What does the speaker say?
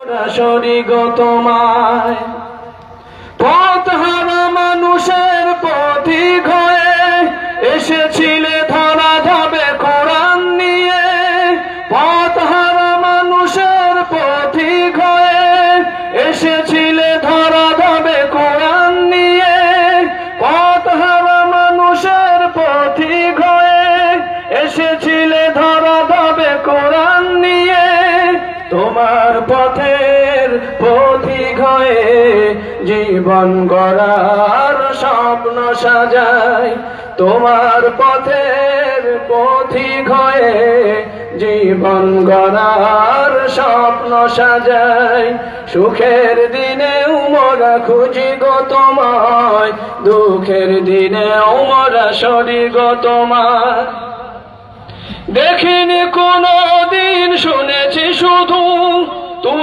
Sorry গো তোমায় পথহারা মানুষের পথিক হয়ে এসেছিলে ধরা ধাবে কোরআন নিয়ে। পথহারা মানুষের পথিক হয়ে এসেছিলে ধরা ধাবে কোরআন নিয়ে। পথহারা মানুষের পথিক হয়ে এসেছিলে ধরা ধাবে কোরআন নিয়ে। তোমার পথের পথিক হয়ে জীবন গড়ার স্বপ্ন সাজাই। তোমার পথের পথিক হয়ে জীবন গড়ার স্বপ্ন সাজাই। সুখের দিনে মোরা খুঁজি গো তোমায়, দুঃখের দিনে মোরা সরি গো তোমায়। দেখিনি কোনো দিন, শুনেছি শুধু